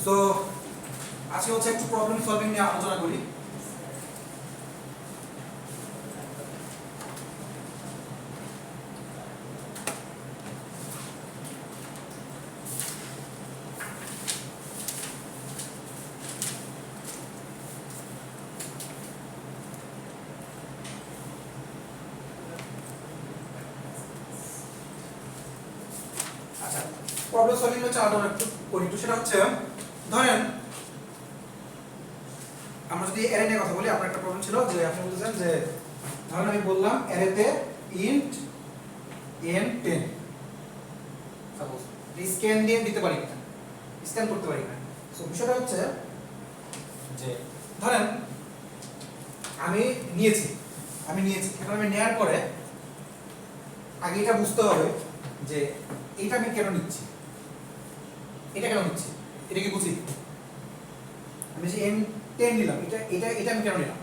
So আজকে হচ্ছে একটু প্রবলেম সলভিং নিয়ে আলোচনা করি। আচ্ছা, প্রবলেম সলভিং হচ্ছে আলোচনা একটু করি। তো সেটা হচ্ছে ধরেন আমরা যদি অ্যারে নিয়ে কথা বলি, আপনার একটা প্রবলেম ছিল যে আপনি বলতেছেন যে ধরেন আমি বললাম অ্যারেতে int n10 সাপোজ স্ক্যান দিয়ে দিতে পারি কিনা, স্ক্যান করতে পারি কিনা। সো বিষয়টা হচ্ছে যে ধরেন আমি নিয়েছি এখন আমি নেওয়ার পরে আগে এটা বুঝতে হবে যে এটা আমি কেন নিচ্ছি, এটা কি বুঝি? আমি যে n10 নিলাম, এটা আমি কেন নিলাম?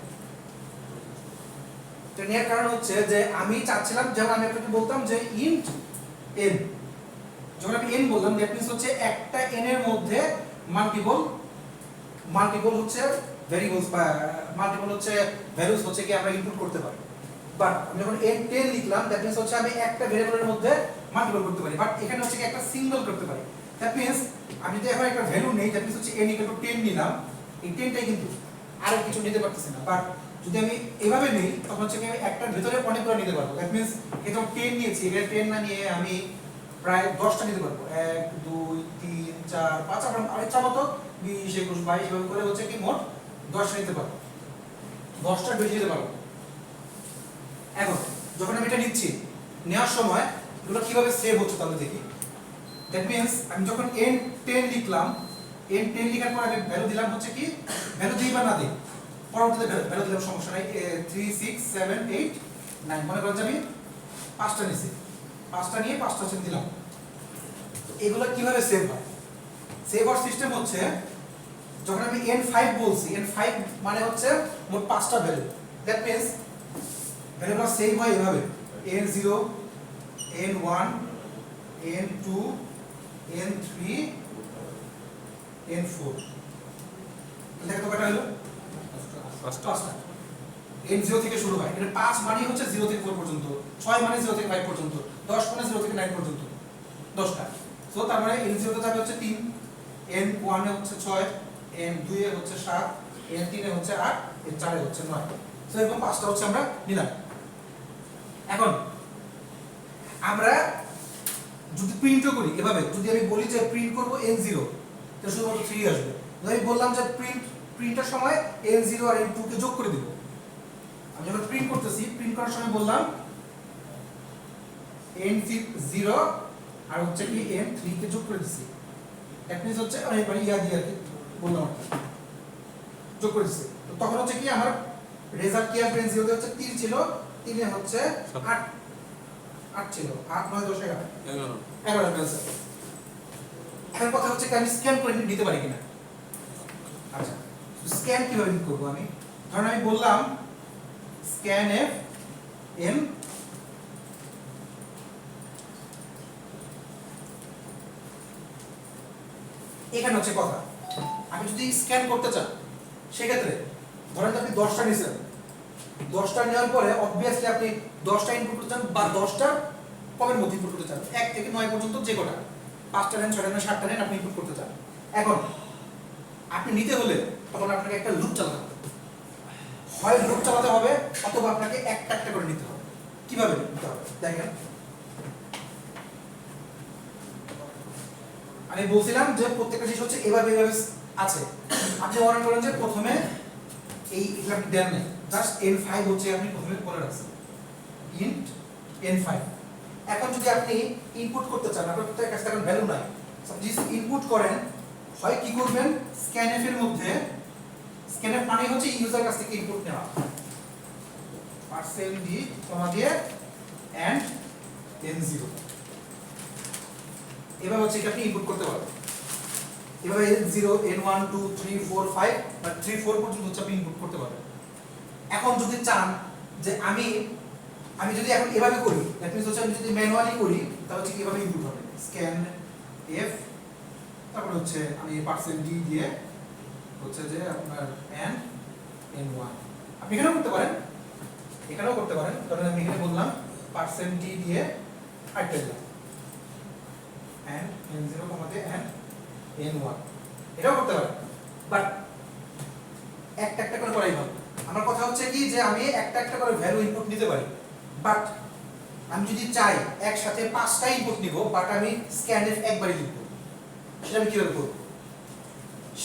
এটা নেওয়ার কারণ হচ্ছে যে আমি চাচ্ছিলাম, যেমন আমি আপনাকে বলতাম যে int n, যখন আমি n বললাম দ্যাট মিন্স হচ্ছে একটা n এর মধ্যে মাল্টিপল হচ্ছে ভেরিয়েবলস বা মাল্টিপল হচ্ছে ভ্যালুস হচ্ছে কি আমরা ইনপুট করতে পারি। বাট আমি যখন n10 লিখলাম দ্যাট মিন্স হচ্ছে আমি একটা ভেরিয়েবলের মধ্যে মাল্টিপল করতে পারি, বাট এখানে হচ্ছে কি একটা সিঙ্গেল করতে পারি। দ্যাট মিন্স আমি যদি এখন একটা ভ্যালু নেই, দ্যাট মিন্স হচ্ছে n = 10 নিলাম, এই 10টাই কিন্তু আর কিছু নিতে পারতেছি না। বাট যদি আমি এভাবে নেই তখন হচ্ছে কি আমি একটার ভিতরে অনেকগুলো নিতে পারবো। দ্যাট মিন্স এটা 10 নিয়েছি, এখানে 10 না নিয়ে আমি প্রায় 10টা নিতে পারবো। 1 2 3 4 5 আর ইচ্ছা মতো 20 21 22 এভাবে করে হচ্ছে কি মোট 10টা নিতে পারবো, 10টা বেশি নিতে পারবো। এখন যখন আমি এটা নিচ্ছি, নেওয়ার সময় এগুলো কিভাবে সেভ হচ্ছে তাহলে দেখি। দ্যাট মিন্স আমি যখন n10 লিখলাম, n10 লেখার পর আমি ভ্যালু দিলাম হচ্ছে কি, ভ্যালু দিই বা না দিই পরবর্তীতে ভ্যালু দিলাম সমস্যা নাই, 3 6 7 8 9 মনে করেন যে আমি 5টা নিছি, 5টা নিয়ে 5টা হচ্ছে দিলাম। তো এগুলো কিভাবে সেভ হয়? সেভ হওয়ার সিস্টেম হচ্ছে যখন আমি n5 বলছি, n5 মানে হচ্ছে মোট 5টা ভ্যালু। দ্যাট মিন্স ভ্যালুগুলো সেভ হয় এভাবে n0 n1 n2 n3 n4। দেখো তো কয়টা হলো? 5টা। n0 থেকে শুরু হয়, এটা 5 মানে হচ্ছে 0 থেকে 4 পর্যন্ত, 6 মানে 0 থেকে 5 পর্যন্ত, 10 মানে 0 থেকে 9 পর্যন্ত, 10টা। সো তার মানে n0 তে যাবে হচ্ছে 3, n1 এ হচ্ছে 6, n2 এ হচ্ছে 7, n3 এ হচ্ছে 8, n4 এ হচ্ছে 9। সো এরকম 5টা হচ্ছে আমরা নিলাম। এখন আমরা যদি প্রিন্টও করি এভাবে, যদি আমি বলি যে প্রিন্ট করব n0 তো শুধুমাত্র 3 আসবে। যদি আমি বললাম যে প্রিন্টের সময় n0 আর n2 কে যোগ করে দেব, আমি যখন প্রিন্ট করতেছি, প্রিন্ট করার সময় বললাম n0 আর হচ্ছে কি n3 কে যোগ করে দিছি। দ্যাট মিন্স হচ্ছে আমি একবার ইয়া দিয়ে আর কি বললাম যোগ করে দিছি। তো তখন হচ্ছে কি আমার রেজাল্ট কি আসবে? n0 তে হচ্ছে 3 ছিল, 3 এ হচ্ছে 8 ছিল, 8 9 10 11 আসবে। এখন কথা হচ্ছে কি আমি স্ক্যান করে নিতে পারি কিনা। আচ্ছা, স্ক্যান কিভাবে করব আমি? ধরেন আমি বললাম scanf n এখানে হচ্ছে কথা, আমি যদি স্ক্যান করতে চাই সেক্ষেত্রে ধরেন আপনি 10টা নিছেন, 10টা নেওয়ার পরে অবভিয়াসলি আপনি 10টা ইনপুট করতে চান বা 10টা কমের মধ্যে ইনপুট করতে চান, 1 থেকে 9 পর্যন্ত যে কোটা 5টা নেন 6টা নেন 7টা নেন আপনি ইনপুট করতে চান। এখন আপনি নিতে হলে তখন আপনাকে একটা লুপ চালাতে হবে, হয় লুপ চালাতে হবে অথবা আপনাকে একটা একটা করে নিতে হবে। কিভাবে নিতে হবে দেখেন, আমি বলছিলাম যে প্রত্যেকটা জিনিস হচ্ছে এভাবে আছে। আপনি মনে করেন যে প্রথমে এই আপনি দেন নাই, জাস্ট n5 হচ্ছে আপনি প্রথমে বলে রাখছেন int n5। এখন যদি আপনি ইনপুট করতে চান, আপনার কাছে এখন ভ্যালু নাই, যদি ইনপুট করেন হয় কি করবেন, scanf এর মধ্যে, scanf মানে হচ্ছে ইউজার কাছ থেকে ইনপুট নেওয়া, %d কমা দিয়ে and n0 এভাবে হচ্ছে কি আপনি ইনপুট করতে পারবেন। এভাবে n0 n1 2 3 4 5 বা 3 4 পর্যন্ত হচ্ছে আপনি ইনপুট করতে পারবেন। এখন যদি চান যে আমি যদি এখন এভাবে করি, দ্যাট মিন্স হচ্ছে আমি যদি ম্যানুয়ালি করি তাহলে হচ্ছে কিভাবে ইনপুট হবে, scanf তারপরে হচ্ছে আমি পার্সেন্ট ডি দিয়ে হচ্ছে যে আপনার এন্ড n1 আপনি এখানেও করতে পারেন, এখানেও করতে পারেন, কারণ আমি এখানে বললাম পার্সেন্ট ডি দিয়ে আরেকটা দিলাম এন্ড n0 কমাতে এন্ড n1 এটাও করতে পারেন, বাট একটা একটা করে করাই ভালো। আমার কথা হচ্ছে কি যে আমি একটা একটা করে ভ্যালু ইনপুট নিতে পারি, বাট আমি যদি চাই একসাথে 5টা ইনপুট নিব, বাট আমি স্ক্যানএফ একবারই লিখব, সেটা আমি কিভাবে করব?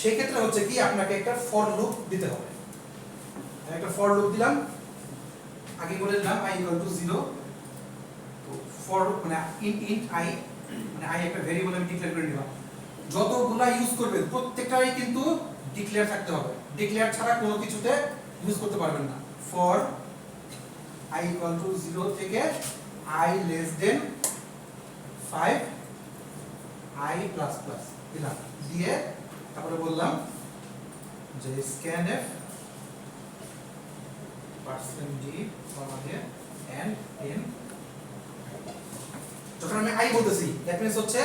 সেক্ষেত্রে হচ্ছে কি আপনাকে একটা ফর লুপ দিতে হবে। আমি একটা ফর লুপ দিলাম, আগে বলে দিলাম i = 0, তো ফর মানে ইন্ট i মানে i একটা ভেরিয়েবল আমি ডিক্লেয়ার করে নিলাম। যতগুলা ইউজ করবেন প্রত্যেকটাই কিন্তু ডিক্লেয়ার থাকতে হবে, ডিক্লেয়ার ছাড়া কোনো কিছুতে ইউজ করতে পারবেন না। ফর i = 0 থেকে i <5 i++ দিলাম, দিয়ে তারপরে বললাম যে scanf %d and n। যখন আমি i বলতেছি দ্যাট মিন্স হচ্ছে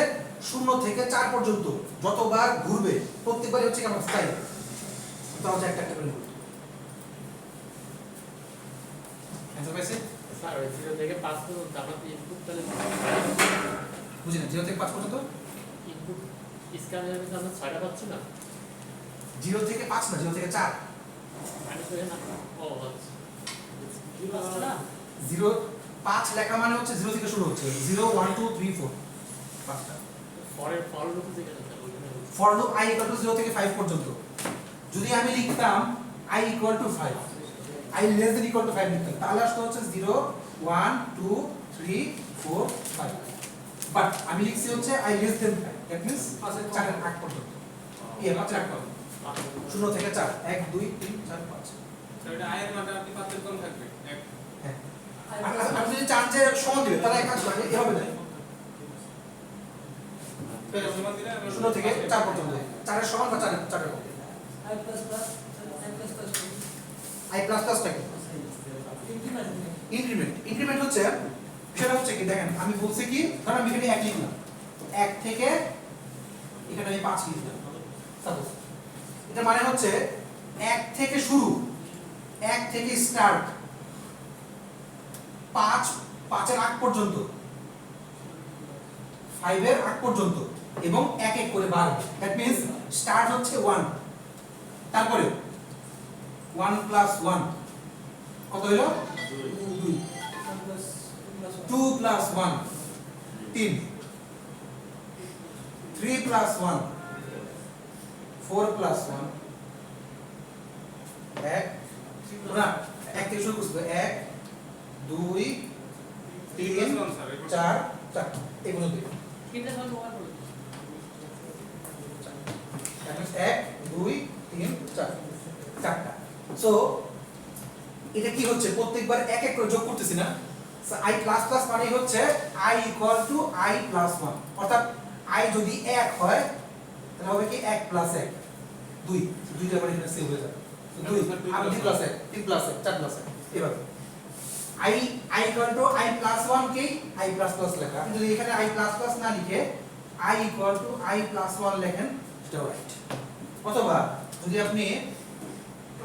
0 থেকে 4 পর্যন্ত যতবার ঘুরবে প্রত্যেকবারই হচ্ছে আমার স্টাইল, তাও যে একটা একটা করে ঘুরবে। অ্যানসার পাইছি স্যার 0 থেকে 5 পর্যন্ত আমরা ইনপুট তাহলে বুঝি না, 0 থেকে 5 পর্যন্ত ইনপুট স্ক্যানের মধ্যে আমরা 6টা পাচ্ছি না, 0 থেকে 5 না, 0 থেকে 4। মানে তো না ও আচ্ছা 0 5 লেখা মানে হচ্ছে 0 থেকে শুরু হচ্ছে, 0 1 2 3 4 5টা। ফর লুপ থেকে স্যার ওইখানে ফর লুপ i = 0 থেকে 5 পর্যন্ত। যদি আমি লিখতাম i = 5, i <= 5 লিখতাম, তাহলে আসতো হচ্ছে 0 1 2 3 4 5, বাট আমি লিখছি হচ্ছে i <5, দ্যাট মিন্স 4 এর আগ পর্যন্ত, এই 5 এর আগ পর্যন্ত, 0 থেকে 4 1 2 3 4 5। তো এটা i এর মানে আপনি 5 এর কম থাকবে এক হ্যাঁ, আপনি যদি চান যে সমান দিবেন তাহলে এক কাজ করেন, এভাবে দেন সমান দিলে 0 থেকে 4 পর্যন্ত, 4 এর সমান বা 4 এর কম। i++ টা কি? ইনক্রিমেন্ট হচ্ছে বিষয়টা হচ্ছে কি দেখেন, আমি বলছি কি ধরেন আমি এখানে 1 লিখলাম, 1 থেকে এখানে আমি 5 লিখলাম সাপোজ, এটা মানে হচ্ছে 1 থেকে শুরু, 1 থেকে স্টার্ট, 5 এর আগ পর্যন্ত, 5 এর আগ পর্যন্ত, এবং এক এক করে বাড়বে। দ্যাট মিন্স স্টার্ট হচ্ছে 1, তারপরে 1 + 1 কত হলো 2, 2 + 1 3, 3 + 1 4 + 1 1 না 1 থেকে শুরু করতে 1 2 3 4 4 এগুলো দিই, কিনতে সব ব্যবহার করব 1 2 3 4 4টা। সো এটা কি হচ্ছে প্রত্যেকবার এক এক করে যোগ করতেছি না, i++ মানে হচ্ছে i = i + 1, অর্থাৎ i যদি 1 হয় তাহলে হবে কি 1 + 1 2, দুইটা করে এখানে সেভ হয়ে যাবে, তো 2 আর 2 + 1 3 + 1 4 + 1 এভাবে i = i + 1 কে i++ লেখা। আপনি যদি এখানে i++ না লিখে i = i + 1 লেখেন সেটাও রাইট, অথবা যদি আপনি ++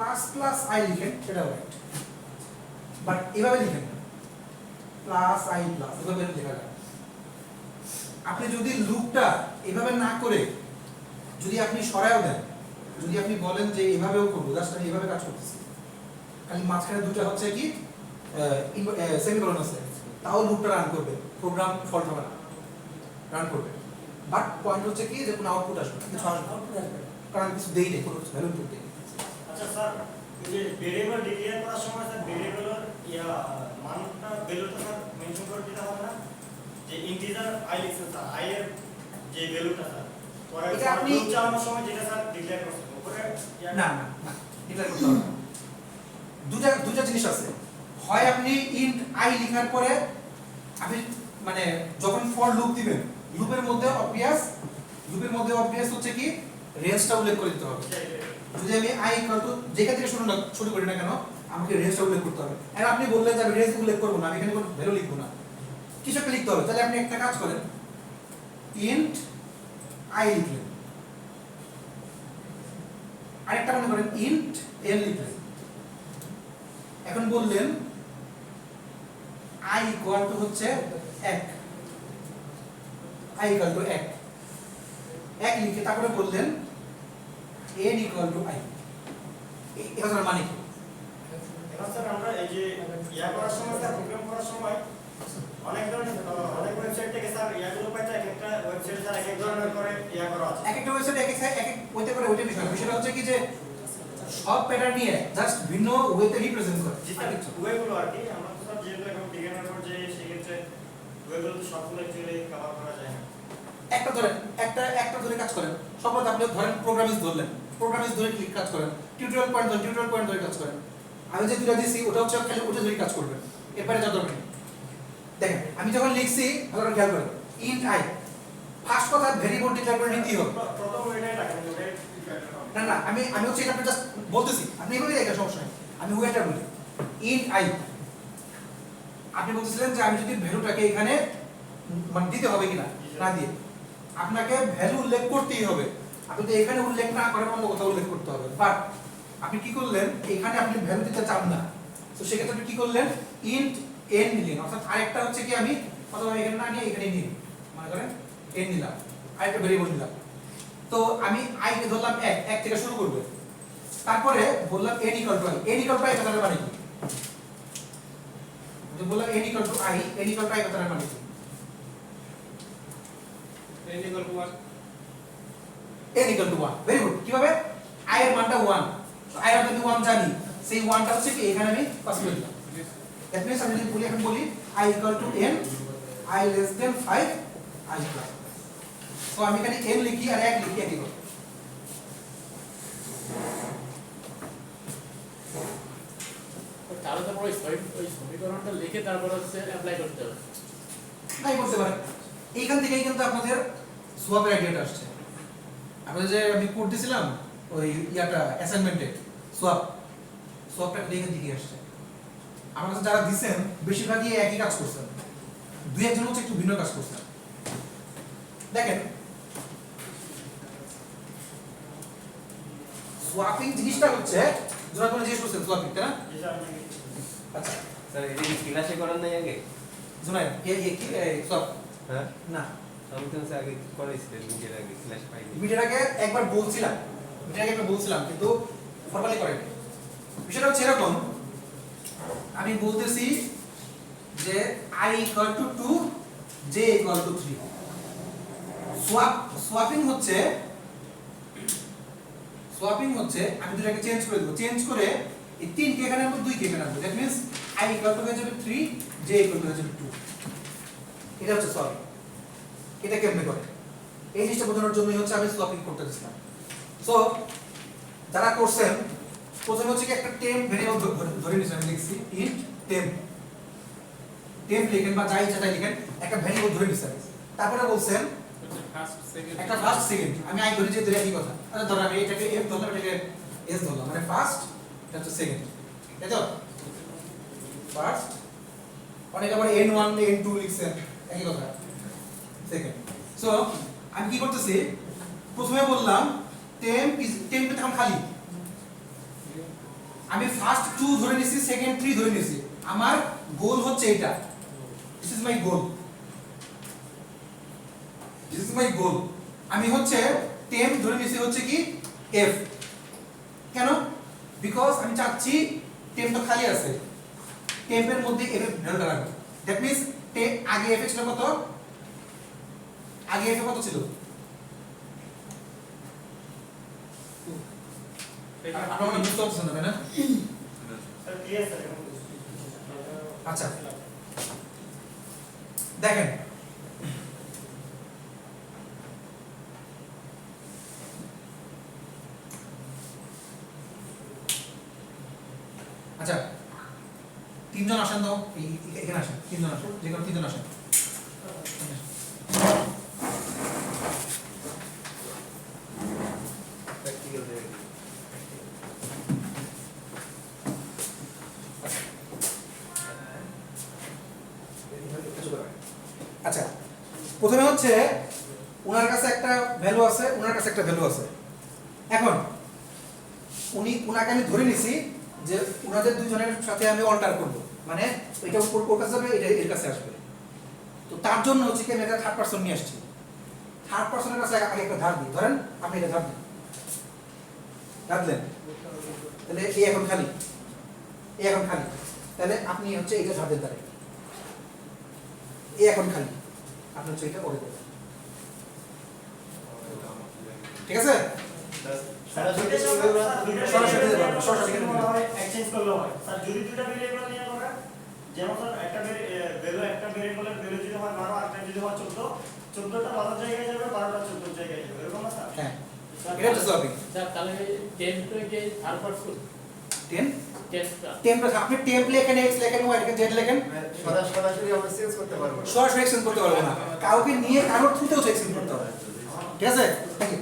i লিখেন সেটাও রাইট, বাট এভাবে লিখেন না +i+, এভাবে লেখা যায়। আপনি যদি লুপটা এভাবে না করে যদি আপনি সরায়ও দেন, যদি আপনি বলেন যে এভাবেও করব, জাস্ট আমি এভাবে কাজ করতেছি, খালি মাঝখানে দুটো হচ্ছে কি সেমিকোলন আছে, তাও লুপটা রান করবে, প্রোগ্রাম ফল্ট হবে না, রান করবে, বাট পয়েন্ট হচ্ছে কি যে কোনো আউটপুট আসবে না, কিছু আসবে না, কারণ আমি কিছু দেই নেই, কোনো ভ্যালু ইনপুট দেই। আচ্ছা স্যার, এই যে ভেরিয়েবল ডিক্লেয়ার করার সময় স্যার ভেরিয়েবলের মানটা ভ্যালুটা স্যার মেনশন করে দিতে হবে না, যে ইন্টিজার i লিখছেন স্যার, i এর যে ভ্যালুটা স্যার পরে এটা আপনি লুপ চালানোর সময় যেটা স্যার ডিক্লেয়ার করছেন উপরে না না না এটা করতে হবে না। দুটা জিনিস আছে, হয় আপনি ইন্ট i লেখার পরে আপনি মানে যখন ফর লুপ দিবেন লুপের মধ্যে অবভিয়াস হচ্ছে কি রেঞ্জটা উল্লেখ করে দিতে হবে। যদি আমি i = যেখান থেকে শুরু করি না কেন আমাকে রেঞ্জটা উল্লেখ করতে হবে। আর আপনি বললেন যে আমি রেঞ্জ উল্লেখ করব না, আমি এখানে কোনো ভ্যালু লিখব না, কিছু একটা লিখতে হবে। তাহলে আপনি একটা কাজ করেন, ইন্ট i লিখলেন, মনে করেন ইন্ট n লিখলেন, এখন বললেন i ইকুয়াল টু হচ্ছে 1, i ইকুয়াল টু 1 লিখে তারপরে বললেন n ইকুয়াল টু i। এই কথার মানে কি? এখন স্যার আমরা এই যে ইয়া করার সময় স্যার প্রোগ্রাম করার সময় অনেক ধরনের অনেক ওয়েবসাইট থেকে স্যার ইয়াগুলো পাইতে এক একটা ওয়েবসাইটে স্যার এক এক ধরনের করে ইয়া করা আছে। এক একটা ওয়েবসাইট এক এক ওইতে করে ওইটা বিষয় না। বিষয়টা হচ্ছে কি যে সব প্যাটার্ন নিয়ে জাস্ট ভিন্ন ওয়েতে রিপ্রেজেন্ট করে। জি স্যার ওয়েগুলো আর কি আমরা তো স্যার যেহেতু এখন ডিজাইনার পর্যায়ে সেক্ষেত্রে ওয়েগুলো তো সবগুলো অ্যাকচুয়ালি কভার করা যায় না। একটা ধরেন একটা ধরে কাজ করেন। সপোজ আপনি ধরেন প্রোগ্রামিং ধরলেন, প্রোগ্রামিং ধরে ক্লিক কাজ করেন, টিউটোরিয়াল পয়েন্ট ধরে কাজ করেন। আমি যে দুটো দিছি ওটা হচ্ছে খালি ওটা ধরে কাজ করবেন, এরপরে যা দরকার নেই। দেখেন আমি যখন লিখছি ভালো করে খেয়াল করেন, ইন্ট i ফার্স্ট কথা ভেরিয়েবল ডিক্লেয়ার করে নিতেই হবে। প্রথম ওয়েটাই রাখেন ওটাই না আমি হচ্ছে এটা জাস্ট বলতেছি, আপনি এভাবেই দেখেন সমস্যা নেই। আমি ওয়েটার বলি ইন্ট i, আপনি বলতেছিলেন যে আমি যদি ভ্যালুটাকে এখানে মানে দিতে হবে কিনা, না দিয়ে আপনাকে ভ্যালু উল্লেখ করতেই হবে। আপনি তো এখানে উল্লেখ না করেন অন্য কোথাও উল্লেখ করতে হবে। বাট আপনি কি করলেন, এখানে আপনি ভ্যালু দিতে চান না, তো সেক্ষেত্রে আপনি কি করলেন ইন্ট n নিলেন। অর্থাৎ আরেকটা হচ্ছে কি আমি অথবা এখানে না নিয়ে এখানে নিই, মনে করেন n নিলাম, আরেকটা ভেরিয়েবল নিলাম। তো আমি i কে ধরলাম 1 থেকে শুরু করবে, তারপরে বললাম n ইকুয়াল টু i কথাটার মানে কি? যে বললাম n ইকুয়াল টু i কথাটার মানে কি? n equal to 1 n equal to 1। Very good. কিভাবে? i এর মানটা 1, তো i এর যদি 1 জানি, সেই 1টা হচ্ছে কি এখানে আমি পাস করে দিলাম। দ্যাট মিন্স আমি যদি বলি, এখন বলি i equal to n, i less than 5, i plus. তো আমি এখানে n লিখি আর 1 লিখি একই কথা। তাহলে তারপর ওই সমীকরণটা লিখে তারপর হচ্ছে অ্যাপ্লাই করতে হবে। তাই করতে পারেন। এইখান থেকেই কিন্তু আপনাদের সোয়াপের আইডিয়াটা আসছে। আপনাদের যে আমি কোড দিয়েছিলাম ওই ইয়াটা অ্যাসাইনমেন্টে, সোয়াপটা এখান থেকেই আসছে। আমার কাছে যারা দিচ্ছেন বেশিরভাগই একই কাজ করছেন, দুই একজন হচ্ছে একটু ভিন্ন কাজ করছেন। দেখেন সোয়াপিং জিনিসটা হচ্ছে, যারা কোনো জিজ্ঞেস করছেন সোয়াপিং, তাই না? যেটা আপনাকে আচ্ছা স্যার এটা কি ক্লাসে করার নাই আগে? জুনাই কি সোয়াপ হ্যাঁ না, আমি তো আগে করাইছিলেন নিজের আগে ক্লাস পাইনি। ভিডিওটাকে একবার বলছিলাম, কিন্তু ফরমালি করেনি। বিষয়টা হচ্ছে এরকম, আমি বলতেছি যে i equal to 2, j equal to 3। Swapping হচ্ছে আমি দুটাকে চেঞ্জ করে দেব, চেঞ্জ করে এই 3 কে এখানে আনবো, 2 কে এখানে আনবো। That means i equal to হয়ে যাবে 3, j ইকুয়াল টু হয়ে যাবে 2। এটা হচ্ছে সোয়াপিং। এটা কেমনে করে এই জিনিসটা বোঝানোর জন্যই হচ্ছে আমি সোয়াপিং করতে দিচ্ছিলাম। সো যারা করছেন, প্রথমে হচ্ছে কি একটা টেম্প ভেরিয়েবল ধরে নিয়েছি, আমি লিখছি ইন্ট টেম্প লিখেন বা যাই ইচ্ছা তাই লিখেন, একটা ভেরিয়েবল ধরে নিয়েছি। তারপরে বলছেন ফার্স্ট সেকেন্ড একটা ফার্স্ট সেকেন্ড, আমি আই ধরে যেতে একই কথা। আচ্ছা ধরো আমি এটাকে f ধরলাম, এটাকে s ধরলাম, মানে ফার্স্ট এটা হচ্ছে সেকেন্ড, তাই তো? ফার্স্ট, অনেকে আবার n1 n2 লিখছেন, একই কথা, সেকেন্ড। সো আমি কি করতেছি, প্রথমে বললাম টেম্প এখন খালি, আমি ফার্স্ট 2 ধরে নিছি, সেকেন্ড 3 ধরে নিছি। আমার গোল হচ্ছে এটা, দিস ইজ মাই গোল, আমি হচ্ছে টেম্প ধরে নিছি হচ্ছে কি f। কেন? বিকজ আমি চাচ্ছি টেম্প তো খালি আছে, টেম্পের মধ্যে f এর ভ্যালুটা রাখবো। দ্যাট মিন্স আগে f ছিল কত? আগে f কত ছিল? আপনারা বুঝতে পারছেন না, তাই না? Sir clear sir. আচ্ছা দেখেন, আচ্ছা 3 জন আসেন তো, এখানে আসেন, 3 জন আসেন, যে কোনো 3 জন আসেন। প্র্যাকটিক্যাল থেকে আচ্ছা প্রথমে হচ্ছে ওনার কাছে একটা ভ্যালু আছে, ওনার কাছে একটা ভ্যালু আছে। এখন উনাকে আমি ধরে নিছি যে উনাদের দুজনের সাথে আমি অল্টার করব, মানে এটা ওর কাছে যাবে, এটা এর কাছে আসবে। তো তার জন্য হচ্ছে কি আমি একটা থার্ড পারসন নিয়ে আসছি। থার্ড পারসনের কাছে আগে একটা ধার দিই, ধরেন আপনি এটা ধার দিন, ধার দিলেন, তাহলে এই এখন খালি, এই এখন খালি, তাহলে আপনি হচ্ছে এটা ধার দেন, তারে এই এখন খালি, আপনি হচ্ছে এটা করে দেবেন, ঠিক আছে? স্যার যদি সরাসরি দিতে পারবো, সরাসরি দিতে পারবো। এক্সচেঞ্জ করলে হয় স্যার, যদি দুটো ভেরিয়েবল নিয়ে আমরা যেমন স্যার একটা ভ্যালু, একটা ভেরিয়েবলের ভ্যালু যদি হয় 12 আর একটা যদি হয় 14, 14টা 12 জায়গায় যাবে, 12টা 14 জায়গায় যাবে, এরকম না স্যার? হ্যাঁ, এটা হচ্ছে সলভিং। স্যার তাহলে 10 টা কে থার্ড পারসন 10 10টা টেম্পলেট, আপনি টেম্পলেট লেখেন, এক্স লেখেন, ওয়াই লেখেন, জেড লেখেন, সরাসরি আমরা চেঞ্জ করতে পারবো না। সরাসরি এক্সচেঞ্জ করতে পারবো না, কাউকে নিয়ে কারোর থ্রুতেও এক্সচেঞ্জ করতে হবে, ঠিক আছে? Thank you,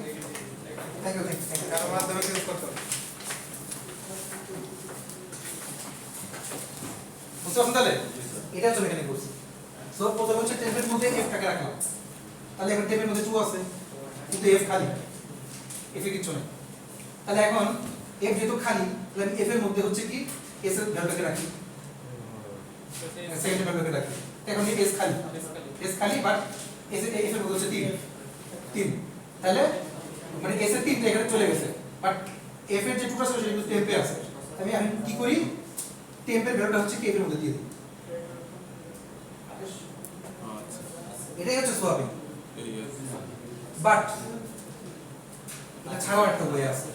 thank you, thank you. কারোর মাধ্যমে চেঞ্জ করতে হবে। বুঝতে পারছেন তাহলে? এটা হচ্ছে এখানে করছি। সো প্রথমে হচ্ছে টেম্পলের মধ্যে এফ টাকে রাখলাম, তাহলে এখন টেম্পলের মধ্যে 2 আছে, কিন্তু এফ খালি, এফ এ কিছু নেই। তাহলে এখন এফ যেহেতু খালি, তাহলে আমি এফ এর মধ্যে হচ্ছে কি এস এর ভ্যালুটাকে রাখি, সেকেন্ড ভ্যালুটাকে রাখি। এখন এস খালি, এস খালি, বাট এস এর এফ এর মধ্যে হচ্ছে 3, তাহলে মানে এস এর 3টা এখানে চলে গেছে, বাট এফ এর যে 2টা ছিল সেটা কিন্তু টেম্পে আছে। আমি কি করি, টেম্পের ভ্যালুটা হচ্ছে কি এর মধ্যে দিয়ে দিই, এটাই হচ্ছে সোয়াবিং। বাট এটা ছাড়াও একটা বই আছে,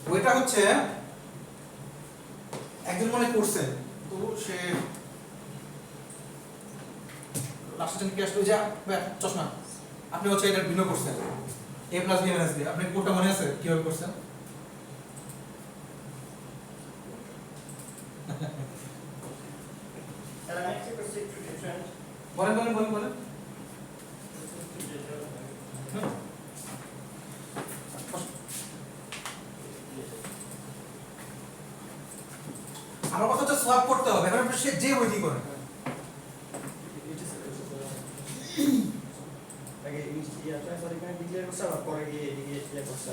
বইটা হচ্ছে একজন মনে করছেন, তো সে লাস্টের জন্য কি আসলো, যে চশমা আপনি হচ্ছে এটা ভিন্ন করছেন, এ প্লাস বি মাইনাস বি, আপনি কোডটা মনে আছে কিভাবে করছেন? স্যার আমি একটা করছি একটু ডিফারেন্ট। বলেন বলেন বলেন বলেন। আমার কথা হচ্ছে সোয়াপ করতে হবে, এবার আপনি সে যে বই দিয়ে করেন। আগে ইয়াটা সরি এখানে ডিক্লেয়ার করতে আবার পরে গিয়ে এদিকে ইয়া করতে।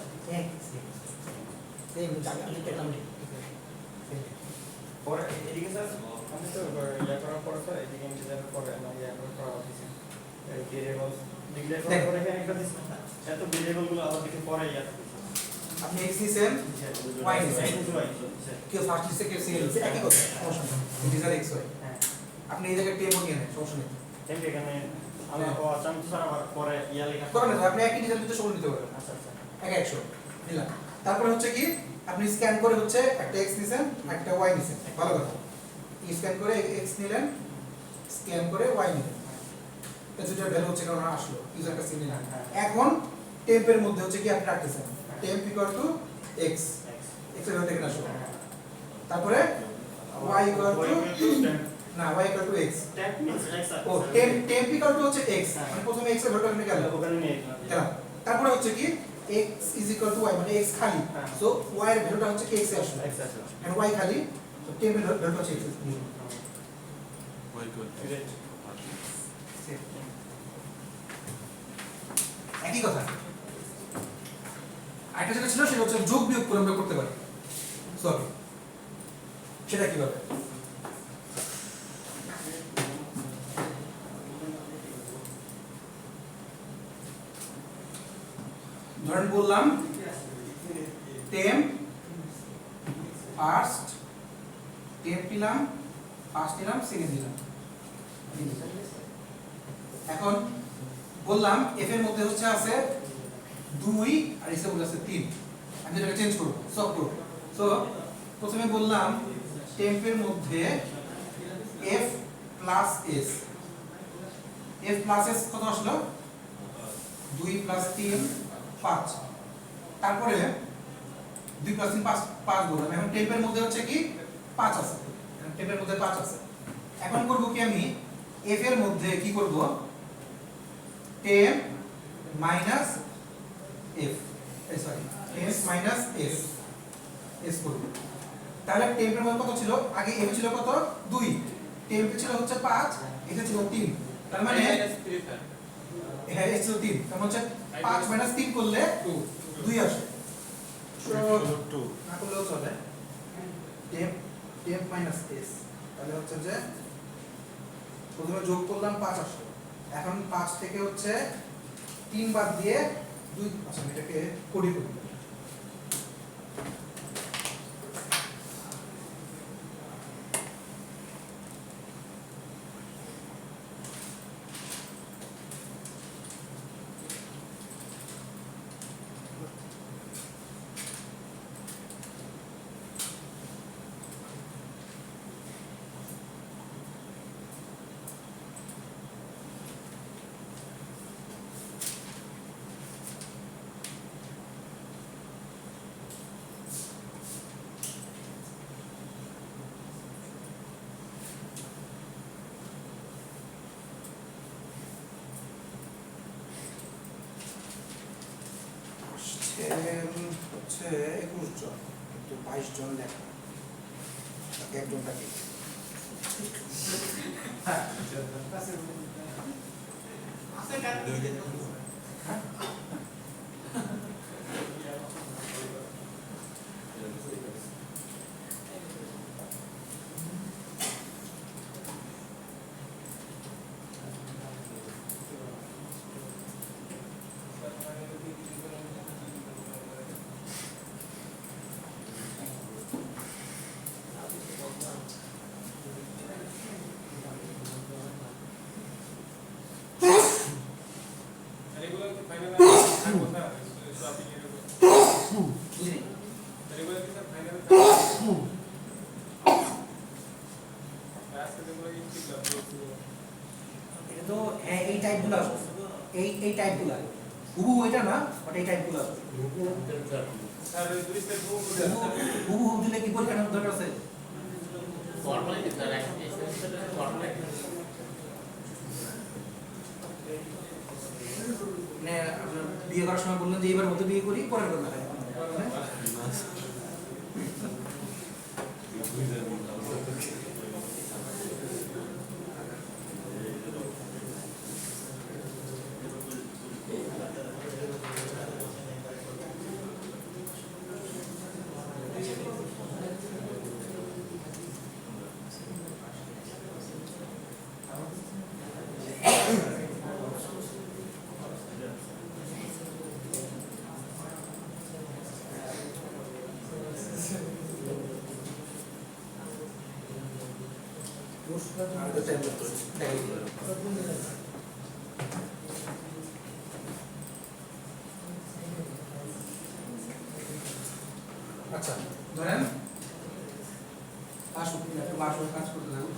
পরে এদিকে স্যার আমি তো ইয়া করার পরে স্যার এদিকে ইন্টিজারের পরে না ইয়া করা হয়েছে ভেরিয়েবল ডিক্লেয়ার করার পরে এখানে একটা দিস স্যার তো ভেরিয়েবলগুলো আবার দেখে পরে ইয়া আপনি এক্স নিছেন, ওয়াই নিছেন, কেউ ফার্স্ট নিছে, কেউ সেকেন্ড নিছে, একই কথা, সমস্যা নেই, ইন্টিজার এক্স ওয়াই। হ্যাঁ আপনি এই জায়গায় টেবল নিয়ে নেন, সমস্যা নেই। এমনি এখানে আমি আমি তো স্যার আবার পরে ইয়া লেখা করেন না, আপনি একই ইন্টিজার দিতে সময় নিতে পারবেন, আচ্ছা আচ্ছা এক 100 নিলাম। তারপরে হচ্ছে কি আপনি স্ক্যান করে হচ্ছে একটা এক্স নিছেন, একটা ওয়াই নিছেন, ভালো কথা। স্ক্যান করে এক্স নিলেন, স্ক্যান করে ওয়াই নিলেন, এটা দুটোর ভ্যালু হচ্ছে কারণ আসলো, ইউজার কাছে নিলেন। এখন টেম্পের মধ্যে হচ্ছে কি আপনি রাখতেছেন temp equal to X, X এর ভ্যালু এখানে আসলো, তারপরে ওয়াই ইকুয়াল টু না, Y equal to X, tag means X ও টেম্প ইকুয়াল টু হচ্ছে এক্স, মানে প্রথমে এক্স এর ভ্যালু এখানে গেল, ওখানে নিয়ে গেলাম। তারপরে হচ্ছে কি x is equal to y, মানে x খালি, হ্যাঁ। সো y এর ভ্যালুটা হচ্ছে কি x এ আসলো, এক্স আছে and y খালি, তো টেম্প এর ভ্যালুটা হচ্ছে x। গ্রেট একই কথা। আরেকটা যেটা ছিল সেটা হচ্ছে যোগ বিয়োগ করে আমরা করতে পারি, সরি সেটা কিভাবে? ধরেন বললাম টেম্প ফার্স্ট, টেম্প নিলাম, ফার্স্ট নিলাম, সেকেন্ড নিলাম। এখন বললাম এফ এর মধ্যে হচ্ছে আছে 2 আর এস এর মধ্যে আছে 3, আমি এটাকে চেঞ্জ করব, সব করব। সো প্রথমে বললাম টেম্পের মধ্যে F plus S, F plus S কত আসলো 2 প্লাস 3 5, তারপরে 2 প্লাস 3 5 বললাম। এখন টেম্পের মধ্যে হচ্ছে কি 5 আছে, টেম্পের মধ্যে 5 আছে। এখন করব কি আমি এফ এর মধ্যে কি করব, temp minus F, sorry temp minus S, S করব। তাহলে টেম্পের মধ্যে কত ছিল, আগে এফ ছিল কত 2, টেম্পে ছিল হচ্ছে 5, এতে ছিল 3, তার মানে এখানে x ছিল 3 তার মানে হচ্ছে 5 - 3 করলে 2 আসে সো না করলেও চলে টেপ মাইনাস s তাহলে হচ্ছে যে প্রথমে যোগ করলাম 5 আসলো এখন 5 থেকে হচ্ছে 3 বাদ দিয়ে 2 আচ্ছা আমি এটাকে কোডি করি হচ্ছে 21 জন কিন্তু 22 জন লেখা একজনটাকে হ্যাঁ রেগুলার কি ফাইনাল আর কোথা শপিং এর বুঝলি রেগুলার কি ফাইনাল আজকে রেগুলার কি ক্লাব এটা তো হ্যাঁ এই টাইপগুলো আছে এই টাইপগুলো হুবহু এটা না বাট এই টাইপগুলো আছে স্যার ওই দুই স্টেপ হুবহু দিলে কি পরীক্ষার দরকার আছে ফর্মালিটি স্যার ফর্মালিটি মানে আপনার বিয়ে করার সময় বললেন যে এবার মতো বিয়ে করি পরের কথা হয় আচ্ছা ধরেন আসুন একটু আসুন কাজ করতে লাগবে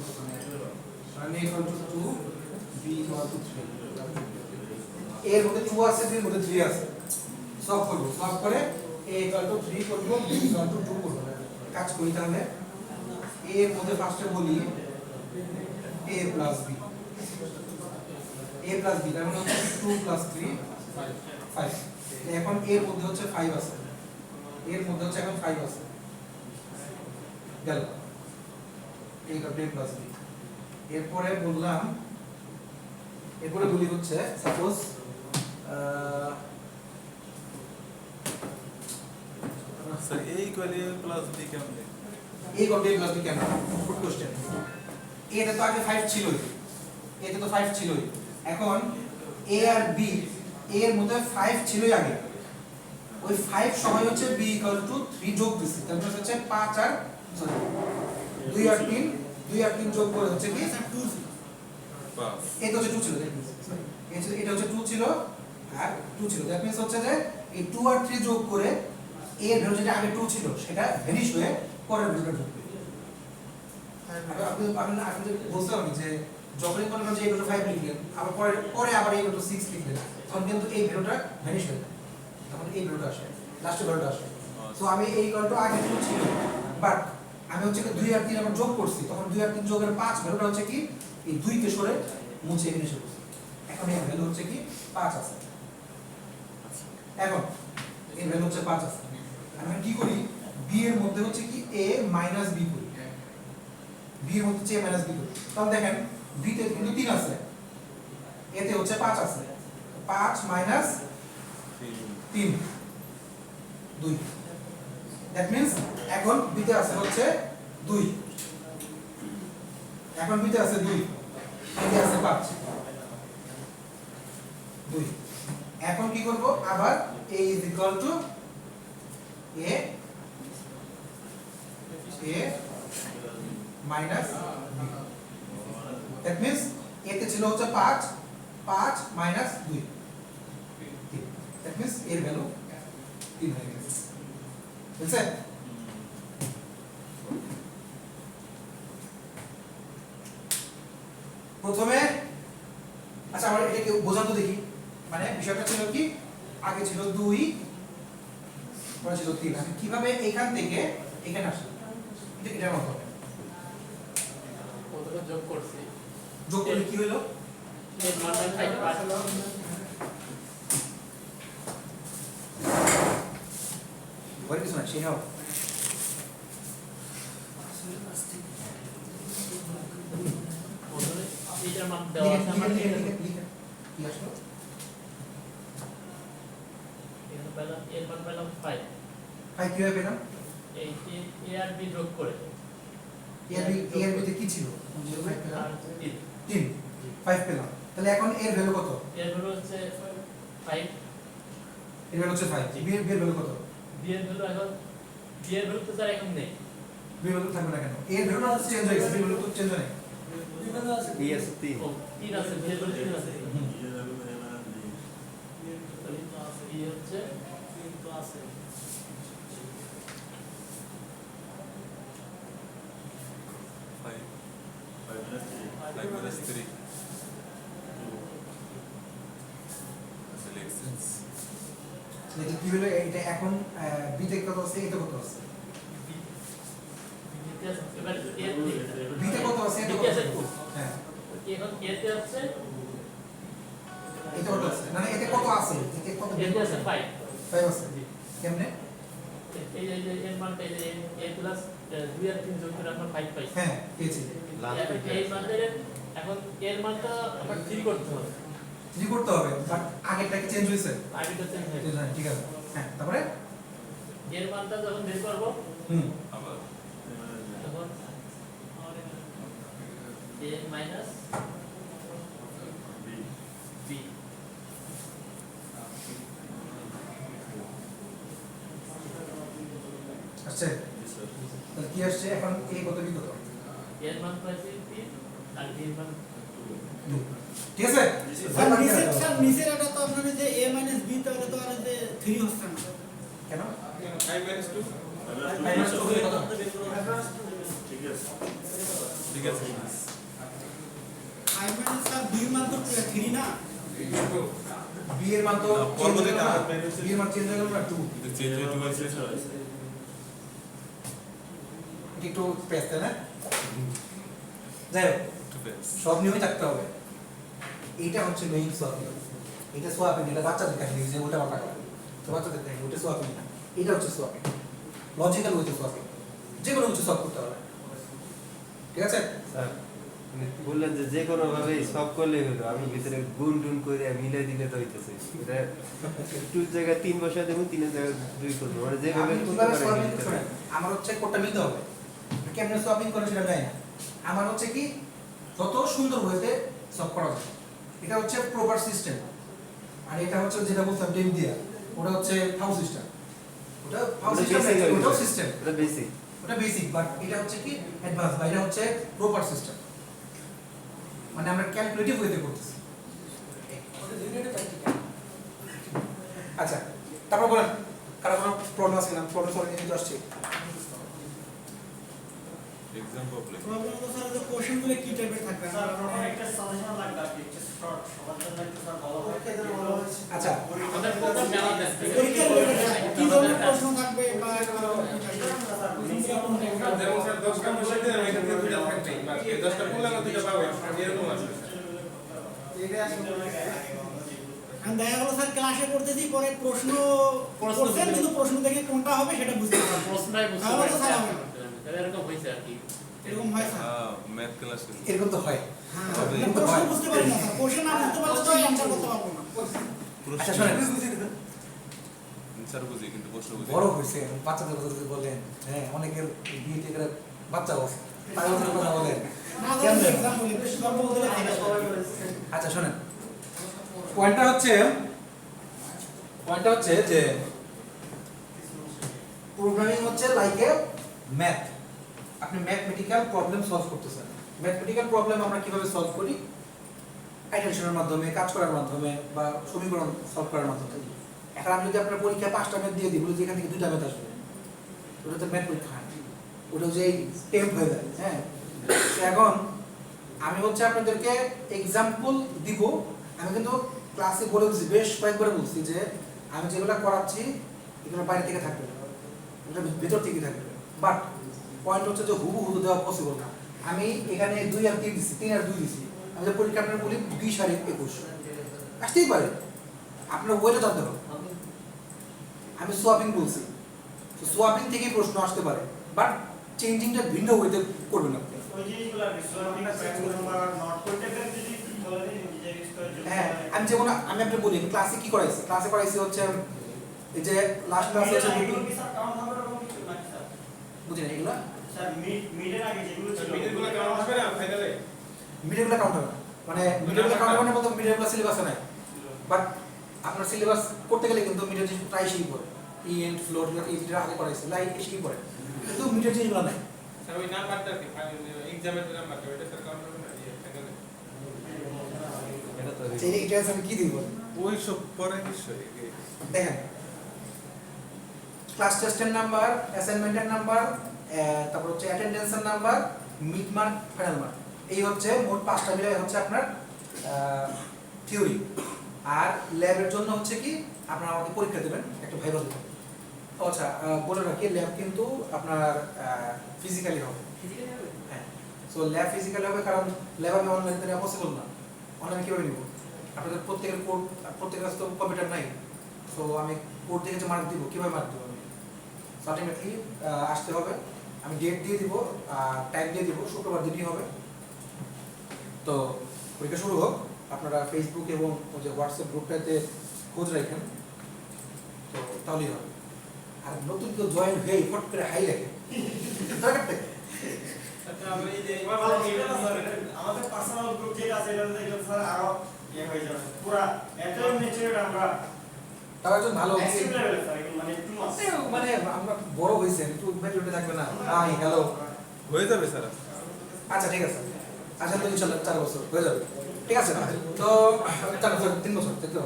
মানে equal to 2 b equal to 3 এর মধ্যে 2 আছে এর মধ্যে 3 আছে সলভ করব সলভ করে a ইকুয়াল টু 3 করব b ইকুয়াল টু 2 করব কাজ করি তাহলে a এর মধ্যে ফার্স্টে বলি a প্লাস b তার মানে হচ্ছে 2 প্লাস 3 5 এখন এর মধ্যে হচ্ছে 5 আছে এর মধ্যে হচ্ছে এখন 5 আছে গেল এই করবে প্লাস b এরপরে বললাম এরপরে বলি হচ্ছে suppose sir a equal a plus b কেমনে এই করবে প্লাস b কেন গুড কোশ্চেন এতে তো আগে 5 ছিলই এতে তো 5 ছিলই এখন a আর b এর মধ্যে 5 ছিলই আগে ওই 5 সময় হচ্ছে b ইকুয়াল টু 3 যোগ দিছি তারপর হচ্ছে 5 আর সরি 2 আর 3 যোগ করে হচ্ছে কি 2 এটা হচ্ছে 2 ছিল এটা হচ্ছে 2 ছিল আর 2 ছিল দ্যাট মিন্স হচ্ছে যে এই 2 আর 3 যোগ করে এর ভ্যালু যেটা আগে 2 ছিল সেটা ভ্যানিশ হয়ে পরের ভ্যালুটা ঢুকবে আপনি বলতে হবে যে যখনই মনে করেন যে এগুলো 5 লিখলেন আবার পরে আবার এগুলো 6 লিখলেন তখন কিন্তু এই ভ্যালুটা ভ্যানিশ হয়ে যায় তখন এই ভ্যালুটা আসে লাস্টের ভ্যালুটা আসে সো আমি এই ভ্যালুটা আগে 2 ছিল বাট আমি হচ্ছে 2 আর 3 আবার যোগ করছি তখন 2 আর 3 যোগের 5 ভ্যালুটা হচ্ছে কি এই 2 কে সরে মুছে এখানে এসে বসে এখন এই ভ্যালু হচ্ছে কি 5 আছে এখন এই ভ্যালু হচ্ছে 5 আছে আমি কি করি b এর মধ্যে হচ্ছে কি a মাইনাস b করি b এর মধ্যে হচ্ছে a মাইনাস b করি তাহলে দেখেন b তে কিন্তু 3 আছে a তে হচ্ছে 5 আছে 5 মাইনাস 3 2 দ্যাট মিন্স এখন বিতে আছে হচ্ছে 2 এখন বিতে আছে 2 এতে আছে 5 2 এখন কি করব আবার a is equal to a minus b that means এতে ছিল হচ্ছে 5 মাইনাস 2 দ্যাট মিন্স এর ভ্যালু 3 হয়ে গেছে বুঝছে প্রথমে আচ্ছা আমরা এটাকে বোঝাতে দেখি মানে বিষয়টা ছিল কি আগে ছিল 2 পরে ছিল 3 আমি কিভাবে এখান থেকে এখানে আসলাম এটার মতো ওটাকে যোগ করছি যোগ করলে কি হলো এর মানটা 5 পাস বড় কিছু না সেই নাও ওটারে এইটার মান দেওয়া আছে আমার কি আসলো এখানে পেলাম এর মান পেলাম 5 ভাই কিভাবে পেলাম এই এ আর বি যোগ করে এর ভিতরে কি ছিল 0 পেলাম আর 3 5 পেলাম তাহলে এখন এর ভ্যালু কত এর ভ্যালু হচ্ছে 5 এর ভ্যালু হচ্ছে 5 বি এর ভ্যালু কত বি এর ভ্যালু এখন বি এর ভ্যালু তো স্যার এখন নেই বি এর ভ্যালু থাকবে না কেন এর ভ্যালু চেঞ্জ হয়ে গেছে বি এর ভ্যালু তো চেঞ্জ হয় নাই ইএস 3 ও 3 আছে বি এর ভ্যালু 3 আছে তাহলে বি হচ্ছে 3 তো আছে এটা কি হলো এটা এখন বি তে কত আছে এটা কত আছে এবার এর বি তে কত আছে এটা বি কত আছে আছে হ্যাঁ এখন এতে আছে এটা কত আছে না না এতে কত আছে এতে কত এতে আছে 5 5 আছে কেমনে এই যে এর মানটা এই যে a প্লাস 2 আর 3 যোগ করে আমরা 5 পাইছি হ্যাঁ পেয়েছি এই মানটা এখন এর মানটা আবার 3 করতে হবে কি করতে হবে বাট আগেরটা কি চেঞ্জ হয়েছে আগেটা চেঞ্জ হয়ে চেঞ্জ হয় ঠিক আছে হ্যাঁ তারপরে এর মানটা যখন বের করব হুম তখন a মাইনাস b আসছে তাহলে কি আসছে এখন a কত b কত এর মান পাইছি 3 আর b এর মান 2 ঠিক আছে স্যার নিচের এটা তো আপনার যে a b তাহলে তো আর যে 3 হচ্ছে না কেন 5 minus 2 মাইনাস 2 হলে কত ঠিক আছে I স্যার b মান তো 3 না b এর মান তো পরবর্তীটা b এর মান চেঞ্জ হয়ে গেল না 2 চেঞ্জ হয়ে 2 আছে একটু পেস্ট না যাই হোক সব নিয়মই থাকতে হবে এইটা হচ্ছে মেইন সোয়াপিং এটা সোয়াপিং এটা বাচ্চাদের কাছে যে ওটা বাটা করে তো বাচ্চাদের কাছে ওটা সোয়াপিং না এটা হচ্ছে সোয়াপিং লজিক্যাল ওয়েতে সোয়াপিং যে কোনো কিছু সলভ করতে হবে ঠিক আছে স্যার বললেন যে কোনো ভাবে সব করলে হলো আমি ভিতরে গুণ টুন করে মিলে দিলে তো হইতেছে এটা টুর জায়গায় 3 বসা দেব 3 এর জায়গায় 2 করব মানে যেভাবে আমি কিভাবে সোয়াপিং করতে আমার হচ্ছে কোডটা মিলতে হবে কেমনে সোয়াপিং করে সেটা জানি না আমার হচ্ছে কি যত সুন্দর ওয়েতে সলভ করা যায় এটা হচ্ছে প্রপার সিস্টেম আর এটা হচ্ছে যেটা বলতাম টেম দিয়া ওটা হচ্ছে ফাউ সিস্টেম ওটা ফাউ সিস্টেম ওটাও সিস্টেম এটা বেসিক ওটা বেসিক বাট এটা হচ্ছে কি অ্যাডভান্স বা এটা হচ্ছে প্রপার সিস্টেম মানে আমরা ক্যালকুলেটিভ ওয়েতে করতেছি আচ্ছা তারপর বলেন কারো কোনো প্রবলেম আছে না প্রবলেম সলভ নিয়ে তো আসছে এক্সাম প্রবলেম প্রবলেম তো স্যার যে কোশ্চেনগুলো কি টাইপের থাকবে স্যার আমার একটা সাজেশন লাগবে আর কি একটু শর্ট সবার জন্য একটু স্যার ভালো হবে আচ্ছা আমাদের প্রথম জানা যাচ্ছে পরীক্ষার কি ধরনের প্রশ্ন থাকবে বা যেমন স্যার 10টা বসে দেন এটা থেকে দুইটা থাকবে বাস এই 10টা করলে আমরা দুইটা পাবো এরকম আছে আমি দেখা গেলো স্যার ক্লাসে পড়তেছি পরে প্রশ্ন করছেন কিন্তু প্রশ্ন দেখে কোনটা হবে সেটা বুঝতে পারবেন প্রশ্নটাই বুঝতে তাহলে তো স্যার পারছি হবে না। তাহলে এরকম হইছে আর কি এরকম হয় স্যার ম্যাথ ক্লাসে এরকম তো হয় হ্যাঁ প্রশ্ন বুঝতে পারি না স্যার কোশ্চেন না বুঝতে পারলে তো অ্যানসার করতে পারবো না আচ্ছা শোনেন, স্যার বুঝি কিন্তু প্রশ্ন বুঝি বড় হয়েছে বাচ্চাদের কথা যদি বলেন, হ্যাঁ অনেকের বিয়ে ঠিক করে বাচ্চা বসে তার কথা বলেন না কেমনে? এক্সাম্পল দিলে আচ্ছা শোনেন, পয়েন্টটা হচ্ছে যে প্রোগ্রামিং হচ্ছে লাইক এ ম্যাথ। আপনি ম্যাথমেটিক্যাল প্রবলেম সলভ করতেছেন। ম্যাথমেটিক্যাল প্রবলেম আমরা কিভাবে সলভ করি? অ্যাটেনশনের মাধ্যমে, কাজ করার মাধ্যমে, বা সমীকরণ সলভ করার মাধ্যমে। এখন আমি যদি আপনার পরীক্ষায় 5টা ম্যাথ দিয়ে দিই, বলি যে এখান থেকে 2টা ম্যাথ আসবে, ওটা তো ম্যাথ পরীক্ষা হয়, ওটা যে টেম্প হয়ে যায়। হ্যাঁ, এখন আমি হচ্ছে আপনাদেরকে এক্সাম্পল দিব। আমি কিন্তু ক্লাসে বলে দিচ্ছি, বেশ কয়েকবার বলছি যে আমি যেগুলো করাচ্ছি এগুলো বাইরে থেকে থাকবে না, এটা ভিতর থেকে থাকবে। বাট পয়েন্ট হচ্ছে যে হুবহু দেওয়া পসিবল না। আমি এখানে 2 আর 3 দিচ্ছি, 3 আর 2 দিচ্ছি। আমি যে পরীক্ষা আপনার বলি 20 আর 21 আসতেই পারে, আপনার ওইটা জানতে হবে। আমি সোয়াপিং বলছি, তো সোয়াপিং থেকেই প্রশ্ন আসতে পারে, বাট চেঞ্জিংটা ভিন্ন ওয়েতে করবেন আপনি। ওই জিনিসগুলো আর কি সোয়াপিং বা নট করতে গেলে যদি বলে দিন যে হ্যাঁ, আমি যেমন আমি আপনাকে বলি ক্লাসে কি করাইছি। ক্লাসে করাইছি হচ্ছে এই যে লাস্ট ক্লাসে হচ্ছে স্যার কাউন্ট হবে এরকম কিছু নাকি স্যার? বুঝি না এগুলো স্যার মিডের আগে যেগুলো ছিল মিডিলগুলো কেমন হবে না ফাইনালে? মিডিয়াগুলো কাউন্ট হবে না, মানে মিডিয়াগুলো কাউন্ট হবে না বলতে মিডিয়াগুলো সিলেবাসে নাই। বাট আপনার সিলেবাস করতে গেলে কিন্তু মিডিয়ার জিনিস প্রায় শিখি পড়ে, ইএন্ড ফ্লোর এইটা আগে করাইছে, লাইক শিখি পড়ে, কিন্তু মিডিয়ার জিনিসগুলো নাই। স্যার ওই নাম্বারটা কি এক্সামের নাম্বারটা ওইটা স্যার কাউন্ট হবে না ফাইনালে? এটা তো এটা আমি কি দিব ওই সব পরে বিষয় দেখেন, ক্লাস টেস্টের নাম্বার, অ্যাসাইনমেন্টের নাম্বার, তারপর হচ্ছে অ্যাটেন্ডেন্সের number, mid mark, final mark, এই হচ্ছে মোট 5টা মিলে হচ্ছে আপনার থিওরি। আর ল্যাবের জন্য হচ্ছে কি আপনারা আমাকে পরীক্ষা দেবেন, একটা ভাইভা দেবেন। আচ্ছা বলে রাখি, ল্যাব কিন্তু আপনার ফিজিক্যালি হবে। হ্যাঁ, সো ল্যাব ফিজিক্যালি হবে, কারণ ল্যাব আমি অনলাইনে দেওয়া পসিবল না। অনলাইনে কীভাবে নিব? আপনাদের প্রত্যেকের কোড, প্রত্যেকের কাছে তো কম্পিউটার নাই, সো আমি কোড থেকে যে মার্ক দিব, কীভাবে মার্ক দেবো আমি? আলটিমেটলি আসতে হবে, আমি ডেট দিয়ে দিব, টাইম দিয়ে দিব, শুক্রবার দিনই হবে। তো পরীক্ষা শুরু হোক, আপনারা ফেসবুক এবং ওই যে হোয়াটসঅ্যাপ গ্রুপটাতে খোঁজ রাখেন, তো তাহলেই হবে। আর নতুন কেউ জয়েন হয়ে ফট করে হাই লেখে আচ্ছা আমরা এই যে আমাদের পার্সোনাল গ্রুপ যেটা আছে এটা দেখলে স্যার আরো ইয়ে হয়ে যাবে পুরা এতই ম্যাচিউরড আমরা তাও একজন ভালো এক্সট্রিম লেভেল স্যার মানে টু মাস মানে আমরা বড় হয়েছেন, একটু ম্যাচুরিটি থাকবে না। হাই হ্যালো, হয়ে যাবে স্যার। আচ্ছা ঠিক আছে, আচ্ছা তো ইনশাল্লাহ 4 বছর হয়ে যাবে, ঠিক আছে। তো 4 বছর 3 বছর তাই তো?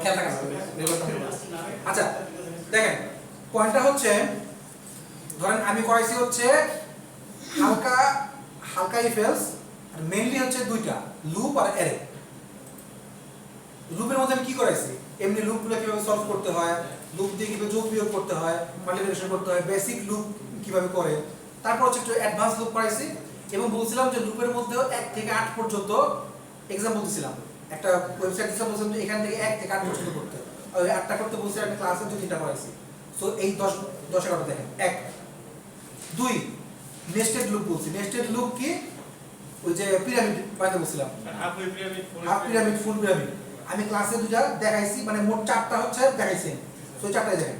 খেয়াল রাখা যাবে। আচ্ছা দেখেন, পয়েন্টটা হচ্ছে ধরেন আমি করাইছি হচ্ছে হালকা হালকা ইফেলস, আর মেইনলি হচ্ছে 2টা, লুপ আর অ্যারে। লুপের মধ্যে আমি কি করাইছি? এমনি লুপগুলো কিভাবে সলভ করতে হয়, লুপ দিয়ে কিভাবে যোগ বিয়োগ করতে হয়, মাল্টিপ্লিকেশন করতে হয়, বেসিক লুপ কিভাবে করে, তারপর হচ্ছে একটু অ্যাডভান্স লুপ করাইছি। এবং বলছিলাম যে লুপের মধ্যেও 1 থেকে 8 পর্যন্ত এক্সাম্পল দিছিলাম। একটা ওয়েবসাইট দিছিলাম, বলছিলাম যে এখান থেকে 1 থেকে 8 পর্যন্ত করতে, ওই 8টা করতে বলছি, একটা ক্লাসে 2-3টা করাইছি। সো এই 10-11টা দেখেন। 1 2 নেস্টেড লুপ বলছি। নেস্টেড লুপ কি? ওই যে পিরামিড বানাতে বলছিলাম, হাফ পিরামিড হাফ পিরামিড, ফুল পিরামিড। আমি ক্লাসে 2টা দেখাইছি, মানে মোট 4টা হচ্ছে দেখাইছি, সো 4টাই দেখেন।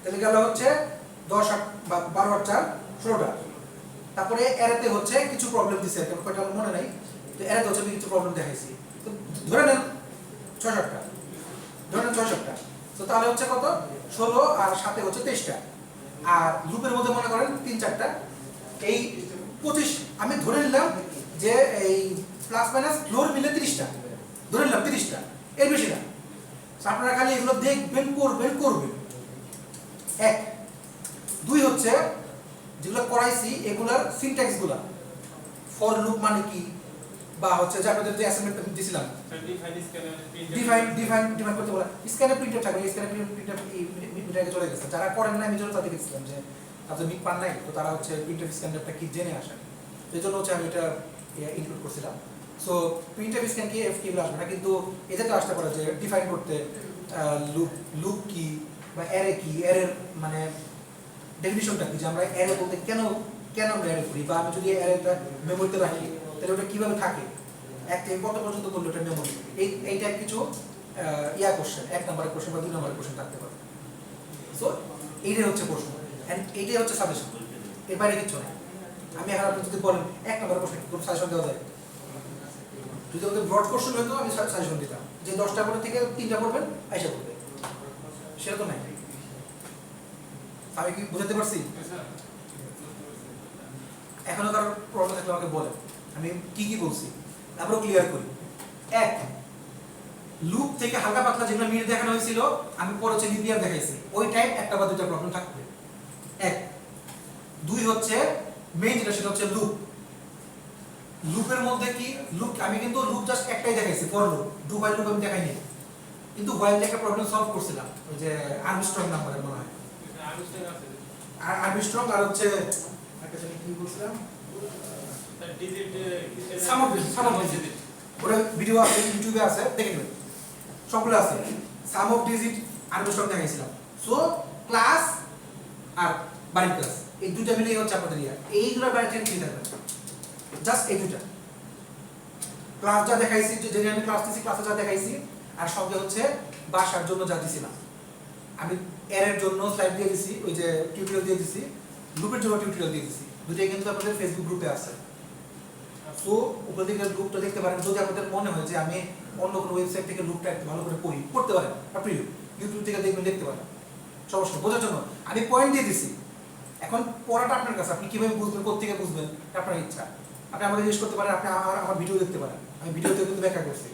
তাহলে গেল হচ্ছে 10 8 12 আর 4 16টা। তারপরে অ্যারেতে হচ্ছে কিছু প্রবলেম দিছে, কেমন কয়টা আমার মনে নাই, তো অ্যারেতে হচ্ছে আমি কিছু প্রবলেম দেখাইছি। তো ধরে নেন 6-7টা, ধরে নেন 6-7টা। তো তাহলে হচ্ছে কত? 16 আর 7 হচ্ছে 23টা। আর লুপের মধ্যে মনে করেন 3-4টা, এই 25। আমি ধরে নিলাম যে এই প্লাস মাইনাস ফ্লোর মিলে 30টা, ধরে নিলাম 30টা, এর বেশি না। আপনারা খালি এগুলো দেখবেন, করবেন। 1 2 হচ্ছে যেগুলো করাইছি এগুলার সিনট্যাক্স গুলা, ফর লুপ মানে কি, বা হচ্ছে যে আপনাদের যে অ্যাসাইনমেন্ট দিয়েছিলাম ডিফাইন করতে বলা, স্ক্যানে প্রিন্টার থাকবে, স্ক্যানে প্রিন্টার মিটারে চলে গেছে। যারা করেন না আমি জন্য তাদেরকে দিয়েছিলাম যে তাদের মিট পান নাই, তো তারা হচ্ছে প্রিন্টার স্ক্যানটা কি জেনে আসেন, এই জন্য হচ্ছে আমি এটা ইনক্লুড করছিলাম। সো প্রিন্টার স্ক্যান কি এফ কিগুলো আসবে না, কিন্তু এটাতে আসতে পারে যে ডিফাইন করতে লুপ কি বা অ্যারে কি, অ্যারের মানে ডেফিনিশনটা কি, যে আমরা অ্যারে বলতে কেন আমরা অ্যারে করি, বা আমি যদি অ্যারেটা মেমোরিতে রাখি তাহলে ওটা কিভাবে থাকে, 1 থেকে কত পর্যন্ত করলে ওটা মেমোরি এইটা কিছু কোশ্চেন 1 নম্বরের কোশ্চেন বা 2 নম্বরের কোশ্চেন থাকতে পারে। সো এইটাই হচ্ছে প্রশ্ন এন্ড এইটাই হচ্ছে সাজেশন, এর বাইরে কিছু নেই। আমি এখন আপনি যদি বলেন 1 নম্বরের কোশ্চেন কোন সাজেশন দেওয়া যায়, যদি ওদের ব্রড কোশ্চেন হতো আমি সাজেশন দিতাম যে 10টা পড়ে থেকে 3টা পড়বেন আইসা পড়বে, সেটা তো নাই। আমি কি বুঝাতে পারছি? এখনো কারো প্রশ্ন থাকলে আমাকে বলেন, আমি কি কি বলছি তারপরে ক্লিয়ার করি। 1, লুপ থেকে হালকা পাতলা যেগুলো মিনিট দেখানো হয়েছিল আমি পরে হচ্ছে লিনিয়ার দেখাইছি, ওই টাইপ একটা বা দুইটা প্রবলেম থাকবে। 1, 2 হচ্ছে মেইন যেটা সেটা হচ্ছে লুপ। লুপের মধ্যে কি লুপ, আমি কিন্তু লুপ জাস্ট একটাই দেখাইছি for loop, do while loop আমি দেখাইনি, কিন্তু হোয়াইল একটা প্রবলেম সলভ করছিলাম ওই যে আর্মস্ট্রং নাম্বারের মনে হয় আর্মস্ট্রং আর হচ্ছে একটা জানি কি বলছিলাম সাম অফ ডিজিট, ওটা ভিডিও আছে ইউটিউবে আছে দেখে নেবেন, সবগুলো আছে। সাম অফ ডিজিট আর্মস্ট্রং দেখাইছিলাম। সো ক্লাস আর বাড়ির ক্লাস এই দুটো মিলেই হচ্ছে আপনাদের এই দুটো বাইরে থেকে কি থাকবে, জাস্ট এই দুটো ক্লাস যা দেখাইছি, যে আমি ক্লাস দিছি ক্লাসে যা দেখাইছি, আর সঙ্গে হচ্ছে বাসার জন্য যা দিছিলাম। আমি এর জন্য স্লাইড দিয়ে দিছি, ওই যে টিউটোরিয়াল দিয়ে দিছি, গ্রুপের জন্য টিউটোরিয়াল দিয়ে দিছি, দুটোই কিন্তু আপনাদের ফেসবুক গ্রুপে আছে। সো উপর দিকে গ্রুপটা দেখতে পারেন, যদি আপনাদের মনে হয় যে আমি অন্য কোনো ওয়েবসাইট থেকে গ্রুপটা একটু ভালো করে পড়তে পারেন, আপনি ইউটিউব থেকে দেখবেন, দেখতে পারেন, সমস্যা বোঝার জন্য আমি পয়েন্ট দিয়ে দিছি। এখন পড়াটা আপনার কাছে, আপনি কিভাবে বুঝবেন, কোথেকে বুঝবেন আপনার ইচ্ছা। আপনি আমাকে জিজ্ঞেস করতে পারেন, আপনি আমার ভিডিও দেখতে পারেন, আমি ভিডিওতে কিন্তু ব্যাখ্যা করছি।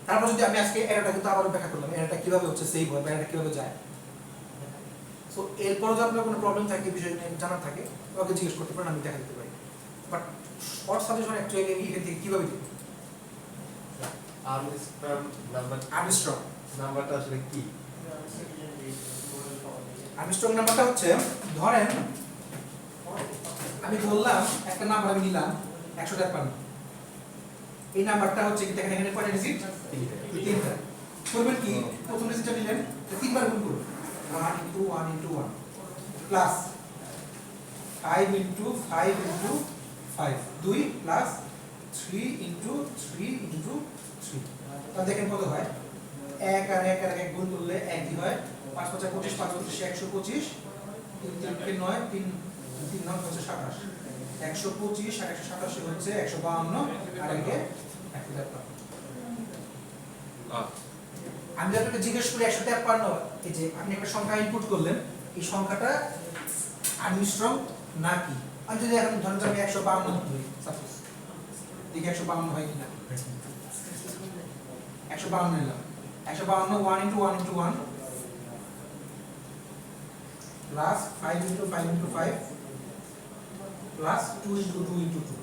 তারপর যদি আমি আজকে এরাটা কিন্তু আবারও ব্যাখ্যা করলাম, এরাটা কিভাবে হচ্ছে সেভ হয় বা এরাটা কিভাবে যায়। সো এরপর যদি আপনার কোনো প্রবলেম থাকে, বিষয় নিয়ে জানার থাকে, আমাকে জিজ্ঞেস করতে পারেন, আমি দেখা দিতে পারি। বাট শর্ট সাজেশন অ্যাকচুয়ালি এখান থেকে কিভাবে দিব? আর্মস্ট্রং নাম্বারটা আসলে কি? আর্মস্ট্রং নাম্বারটা হচ্ছে, ধরেন আমি বললাম একটা নাম্বার আমি নিলাম 153, এই নাম্বারটা হচ্ছে কি দেখেন এখানে কয়টা ডিজিট, 3টা। করবেন কি, প্রথম ডিজিটটা নিলেন 3বার গুণ করুন, 1 into 1 into 1 plus 5 into 5 into 5 2 plus 3 into 3 into 3। তাহলে দেখেন কত হয়, 1 আর 1 আর 1 গুণ করলে 1ই হয়, 5 5 25 5 25 125, 3 3 9 3 3 9 হচ্ছে 27, 125 আর 127 হচ্ছে 152 আর একে 153। আমি আপনাকে জিজ্ঞেস করি 153, এই যে আপনি একটা সংখ্যা ইনপুট করলেন, এই সংখ্যাটা আর্মস্ট্রং নাকি? আমি যদি এখন ধরেন আমি 152 ধরি, সাপোজ দেখি 152 হয় কিনা। 152 নিলাম, 152 1 into 1 into 1 plus 5 into 5 into 5 plus 2 into 2 into 2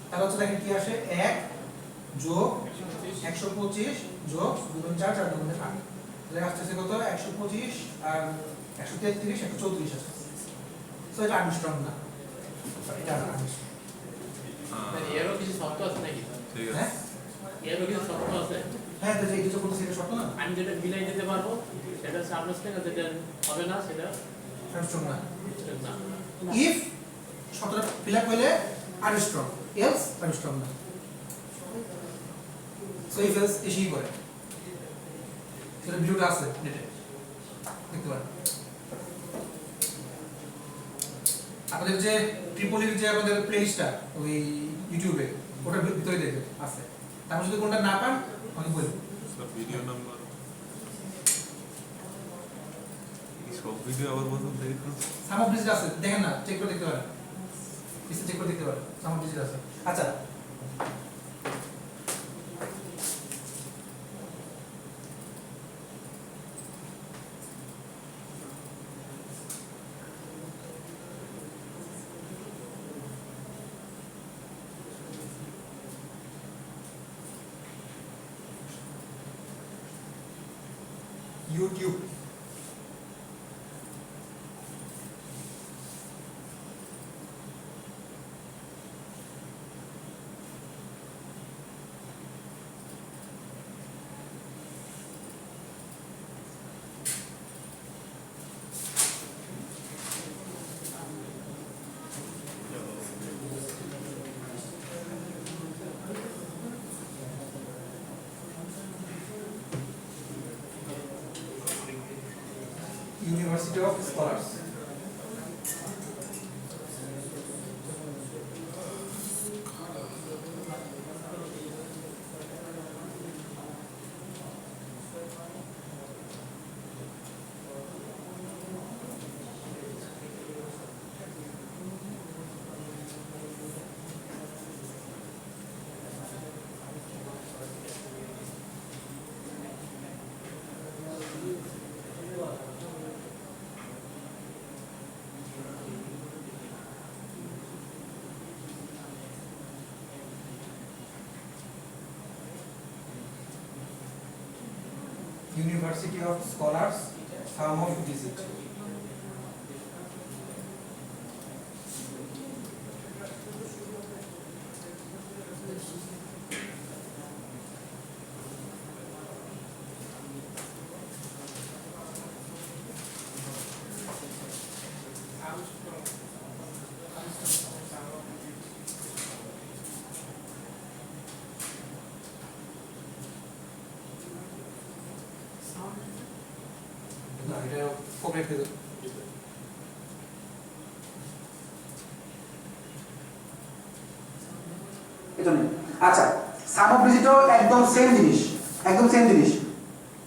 তাহলে হচ্ছে দেখেন কি আসে, 1 যোগ 125 যোগ 2 গুণ 4 4 গুণ 8, তাহলে আসছে কত, 125 আর 133 134 আসছে। সো এটা আর্মস্ট্রং না, এটা আর্মস্ট্রং। এরও কিছু শর্ত আছে নাকি? ঠিক আছে। হ্যাঁ এরও কিছু শর্ত আছে। হ্যাঁ, তো এই দুটো বলতে সেটা শর্ত না, আমি যেটা মিলাই দিতে পারবো সেটা হচ্ছে আর্মস্ট্রং, আর যেটা হবে না সেটা আর্মস্ট্রং না। না। ইফ শর্তটা ফিল আপ হলে আর্মস্ট্রং, এলস আর্মস্ট্রং না। সো ইফ এলস এসেই করে, সেটা ভিডিওটা আছে নেটে দেখতে পারেন। আপনাদের যে ট্রিপলির যে আমাদের প্লেলিস্টটা ওই ইউটিউবে, ওটার ভিতরে দেখবেন আছে। তারপর যদি কোনটা না পান আমাকে বলবেন। সব ভিডিও নাম্বার, সব ভিডিও আবার বলুন দেখুন। সাম অফ ডিজিট আছে, দেখেন না, চেক করে দেখতে পারেন, পিসে চেক করে দেখতে পারেন, সাম অফ ডিজিট আছে। আচ্ছা, YouTube university of scholars. University of Scholars, Sum of Visit. না, এটা কমপ্লিট হয়ে যাবে। আচ্ছা, সাম অফ ভিজিটও একদম সেম জিনিস, একদম সেম জিনিস।